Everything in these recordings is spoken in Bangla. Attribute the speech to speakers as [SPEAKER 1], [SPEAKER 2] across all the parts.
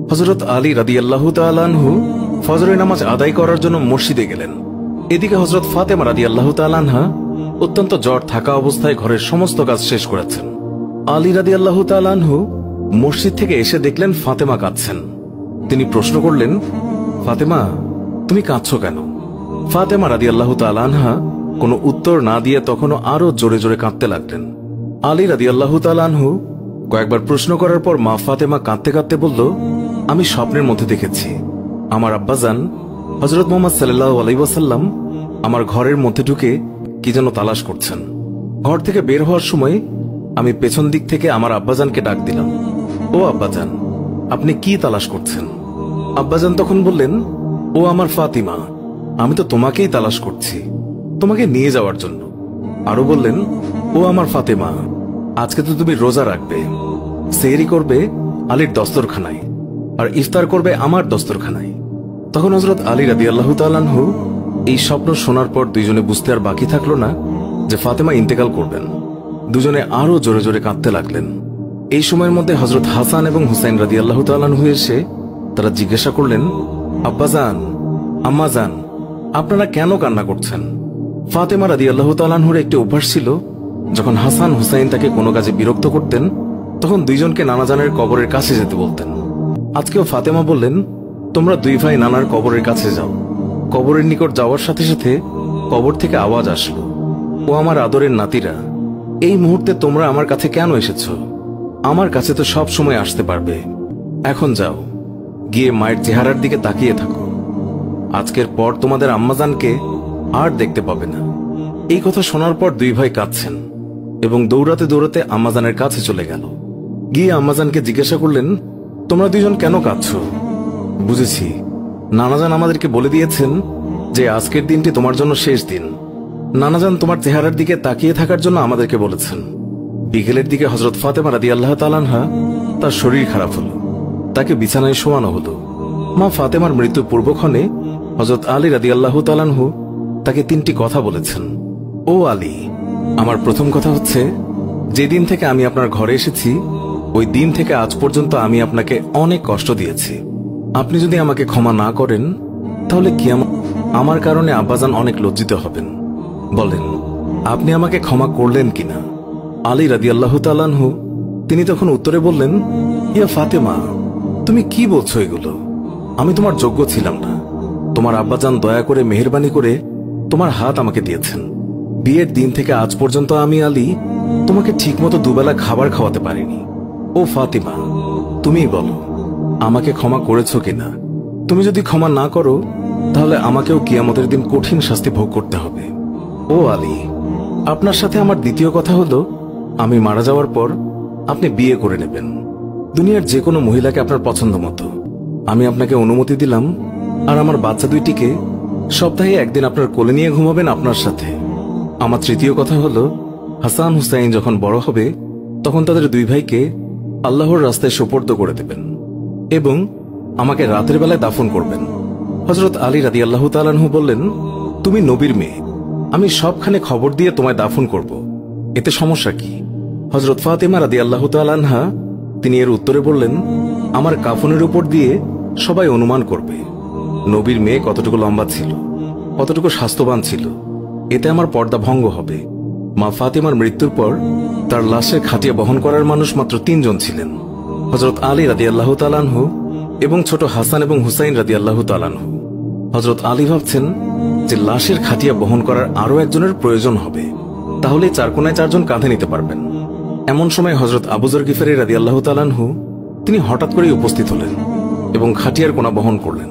[SPEAKER 1] হযরত আলী রাদিয়াল্লাহু তাআলা আনহু ফজরের নামাজ আদায় করার জন্য মসজিদে গেলেন। এদিকে হযরত ফাতেমা রাদিয়াল্লাহু তাআলা আনহা অত্যন্ত জ্বর থাকা অবস্থায় ঘরের সমস্ত কাজ শেষ করেছেন। আলী রাদিয়াল্লাহু তাআলা আনহু মসজিদ থেকে এসে দেখলেন ফাতেমা কাঁদছেন। তিনি প্রশ্ন করলেন, ফাতেমা, তুমি কাঁদছো কেন? ফাতেমা রাদিয়াল্লাহু তাআলা আনহা কোনো উত্তর না দিয়ে তখনও আরো জোরে জোরে কাঁদতে লাগলেন। আলী রাদিয়াল্লাহু তাআলা আনহু কয়েকবার প্রশ্ন করার পর মা ফাতেমা কাঁদতে কাঁদতে বলল, আমি স্বপ্নের মধ্যে দেখেছি আমার আব্বাজান হযরত মুহাম্মদ সাল্লাল্লাহু আলাইহি ওয়াসাল্লাম আমার ঘরের মধ্যে ঢুকে কি যেন তালাশ করছেন। ঘর থেকে বের হওয়ার সময় আমি পেছন দিক থেকে আমার আব্বাজানকে ডাক দিলাম, ও আব্বাজান, আপনি কি তালাশ করছেন? আব্বাজান তখন বললেন, ও আমার ফাতিমা, আমি তো তোমাকেই তালাশ করছি, তোমাকে নিয়ে যাওয়ার জন্য। আরো বললেন, ও আমার ফাতেমা, আজকে তো তুমি রোজা রাখবে, সেহরি করবে আলীর দস্তরখানায় আর ইফতার করবে আমার দস্তরখানায়। তখন হযরত আলী রাদিয়াল্লাহু তাআলা আনহু এই স্বপ্ন শোনার পর দুইজনে বুঝতে আর বাকি থাকলো না যে ফাতেমা ইন্তেকাল করবেন। দুজনে আরো জোরে জোরে কাঁদতে লাগলেন। এই সময়ের মধ্যে হযরত হাসান এবং হুসাইন রাদিয়াল্লাহু তাআলা আনহু এসে তারা জিজ্ঞাসা করলেন, আব্বাজান, আম্মাজান, আপনারা কেন কান্না করছেন? ফাতেমা রাদিয়াল্লাহু তাআলা আনহুর একটি অভ্যাস ছিল, যখন হাসান হুসাইন তাকে কোনো কাজে বিরক্ত করতেন তখন দুইজনকে নানাজানের কবরের কাছে যেতে বলতেন। আজকেও ফাতেমা বললেন, তোমরা দুই ভাই নানার কবরের কাছে যাও। কবরের নিকট যাওয়ার সাথে সাথে কবর থেকে আওয়াজ আসলো, ও আমার আদরের নাতিরা, এই মুহূর্তে তোমরা আমার কাছে কেন এসেছ? আমার কাছে তো সব সময় আসতে পারবে। এখন যাও, গিয়ে মায়ের চেহারার দিকে তাকিয়ে থাকো। আজকের পর তোমাদের আম্মাজানকে আর দেখতে পাবে না। এই কথা শোনার পর দুই ভাই কাঁদছেন এবং দৌড়াতে দৌড়াতে আম্মাজানের কাছে চলে গেল। গিয়ে আম্মাজানকে জিজ্ঞাসা করলেন, তোমরা দুইজন কেন কাঁদছ? বুঝেছি, নানাজান আমাদেরকে বলে দিয়েছেন যে আজকের দিনটি তোমার জন্য শেষ দিন। নানাজান তোমার চেহারার দিকে তাকিয়ে থাকার জন্য আমাদেরকে বলেছেন। বিকেলের দিকে হযরত ফাতেমা রাদিয়াল্লাহু তাআলা আনহা তার শরীর খারাপ হলো, তাকে বিছানায় শোয়ানো হলো। মা ফাতেমার মৃত্যু পূর্বক্ষণে হযরত আলী রাদিয়াল্লাহু তাআলা আনহু তাকে তিনটি কথা বলেছেন। ও আলী, আমার প্রথম কথা হচ্ছে, যেদিন থেকে আমি আপনার ঘরে এসেছি ওই দিন থেকে আজ পর্যন্ত আমি আপনাকে অনেক কষ্ট দিয়েছি। আপনি যদি আমাকে ক্ষমা না করেন তাহলে কিয়ামত আমার কারণে আব্বাজান অনেক লজ্জিত হবেন। বলেন, আপনি আমাকে ক্ষমা করলেন কিনা? আলী রাদিয়াল্লাহু তাআলা আনহু তিনি তখন উত্তরে বললেন, ইয়া ফাতেমা, তুমি কি বলছো এগুলো? আমি তোমার যোগ্য ছিলাম না। তোমার আব্বাজান দয়া করে মেহেরবানি করে তোমার হাত আমাকে দিয়েছেন। বিয়ের দিন থেকে আজ পর্যন্ত আমি আলী তোমাকে ঠিকমতো দুবেলা খাবার খাওয়াতে পারিনি। ও ফাতিমা, তুমিই বলো, আমাকে ক্ষমা করেছো কিনা? তুমি যদি ক্ষমা না করো তাহলে আমাকেও কিয়ামতের দিন কঠিন শাস্তি ভোগ করতে হবে। ও আলী, আপনার সাথে আমার দ্বিতীয় কথা হলো, আমি মারা যাওয়ার পর আপনি বিয়ে করে নেবেন, দুনিয়ার যে কোনো মহিলাকে আপনার পছন্দ মতো। আমি আপনাকে অনুমতি দিলাম, আর আমার বাচ্চা দুইটিকে সপ্তাহে একদিন আপনার কোলে নিয়ে ঘুমাবেন আপনার সাথে। আমার তৃতীয় কথা হলো, হাসান হুসাইন যখন বড় হবে তখন তাদের দুই ভাইকে আল্লাহর রাস্তায় সোপর্দ করে দেবেন এবং আমাকে রাতের বেলায় দাফন করবেন। হযরত আলী রাদিয়াল্লাহু তাআলা আনহু বললেন, তুমি নবীর মেয়ে, আমি সবখানে খবর দিয়ে তোমায় দাফন করব, এতে সমস্যা কি? হযরত ফাতেমা রাদিয়াল্লাহু তাআলা আনহা তিনি এর উত্তরে বললেন, আমার কাফনের উপর দিয়ে সবাই অনুমান করবে নবীর মেয়ে কতটুকু লম্বা ছিল, কতটুকু স্বাস্থ্যবান ছিল, এতে আমার পর্দা ভঙ্গ হবে। মা ফাতেমার মৃত্যুর পর তার লাশের খাটিয়া বহন করার মানুষ মাত্র 3 জন ছিলেন, হযরত আলী রাদিয়াল্লাহু তাআলা আনহু এবং ছোট হাসান এবং হুসাইন রাদিয়াল্লাহু তাআলা আনহু। হযরত আলী ভাবছেন যে লাশের খাটিয়া বহন করার আরো একজনের প্রয়োজন হবে, তাহলে 4 কোণায় 4 জন কাঁধে নিতে পারবেন। এমন সময় হযরত আবু যর গিফারী রাদিয়াল্লাহু তাআলা আনহু তিনি হঠাৎ করেই উপস্থিত হলেন এবং খাটিয়ার কোণা বহন করলেন।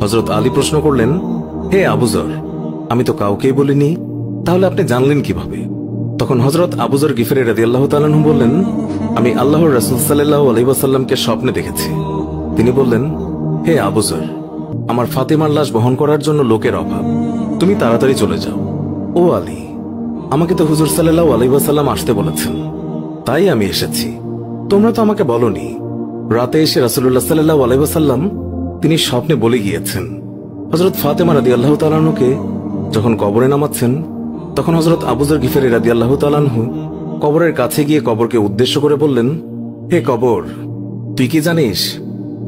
[SPEAKER 1] হযরত আলী প্রশ্ন করলেন, হে আবু যর, আমি তো কাউকেই বলিনি, তাহলে আপনি জানলেন কিভাবে? তখন হযরত আবু যর গিফারী রাদিয়াল্লাহু তাআলা আনহু বললেন, আমি আল্লাহর রাসূল সাল্লাল্লাহু আলাইহি ওয়াসাল্লামকে স্বপ্নে দেখেছি। তিনি বললেন, হে আবু যর, আমার ফাতেমার লাশ বহন করার জন্য লোকের অভাব, তুমি তাড়াতাড়ি চলে যাও। ও আলী, আমাকে তো হুজুর সাল্লাল্লাহু আলাইহি ওয়াসাল্লাম আসতে বলেছেন, তাই আমি এসেছি। তোমরা তো আমাকে বলনি। রাতে এসে রাসূলুল্লাহ সাল্লাল্লাহু আলাইহি ওয়াসাল্লাম তিনি স্বপ্নে বলে গিয়েছেন। হযরত ফাতেমা রাদিয়াল্লাহু তাআলা আনহুকে যখন কবরে নামাচ্ছেন তখন হযরত আবু যর গিফারী রাদিয়াল্লাহু তাআলা আনহু কবরের কাছে গিয়ে কবরকে উদ্দেশ্য করে বললেন, হে কবর, তুই কি জানিস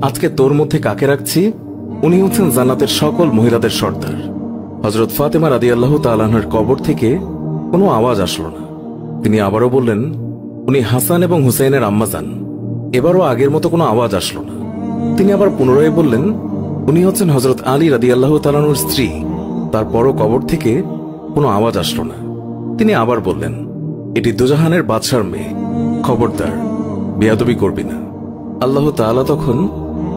[SPEAKER 1] আজকে তোর মধ্যে কাকে রাখছি? উনি হচ্ছেন জান্নাতের সকল মহিলাদের সর্দার। হযরত ফাতেমা রাদিয়াল্লাহু তাআলা আনহার কবর থেকে কোনো আওয়াজ আসলো না। তিনি আবারও বললেন, উনি হাসান এবং হুসাইনের আম্মাজান। এবারও আগের মতো কোনো আওয়াজ আসলো না। তিনি আবার পুনরায় বললেন, উনি হচ্ছেন হযরত আলী রাদিয়াল্লাহু তাআলা আনহুর স্ত্রী। তারপরও কবর থেকে কোনো আওয়াজ আসলো না। তিনি আবার বললেন, এটি দুজাহানের বাদশার মেয়ে, খবরদার বেয়াদবি করবি না। আল্লাহ তাআলা তখন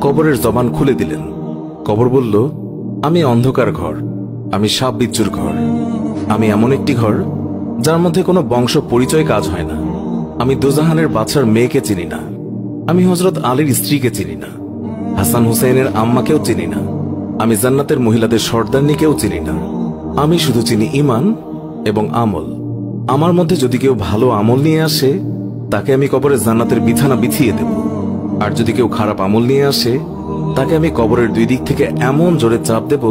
[SPEAKER 1] কবরের জবান খুলে দিলেন। কবর বলল, আমি অন্ধকার ঘর, আমি সাপ বিচ্ছুর ঘর, আমি এমন একটি ঘর যার মধ্যে কোনো বংশ পরিচয় কাজ হয় না। আমি দুজাহানের বাদশার মেয়েকে চিনি না, আমি হযরত আলীর স্ত্রীকে চিনি না, হাসান হুসাইনের আম্মাকেও চিনি না, আমি জান্নাতের মহিলাদের সর্দারনিকেও চিনি না। আমি শুধু চিনি ঈমান এবং আমল। আমার মধ্যে যদি কেউ ভালো আমল নিয়ে আসে, তাকে আমি কবরে জান্নাতের বিছানা বিছিয়ে দেব। আর যদি কেউ খারাপ আমল নিয়ে আসে, তাকে আমি কবরের দুই দিক থেকে এমন জোরে চাপ দেব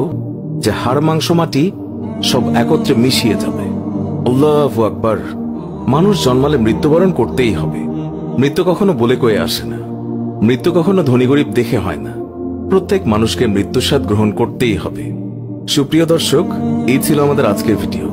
[SPEAKER 1] যে হাড় মাংস মাটি সব একত্রে মিশিয়ে যাবে। আল্লাহু আকবার। মানুষ জন্মালে মৃত্যুবরণ করতেই হবে। মৃত্যু কখনো বলে কয়ে আসে না, মৃত্যু কখনো ধনী গরিব দেখে হয় না। প্রত্যেক মানুষকে মৃত্যুর স্বাদ গ্রহণ করতেই হবে। সুপ্রিয় দর্শক, এই ছিল আমাদের আজকের ভিডিও।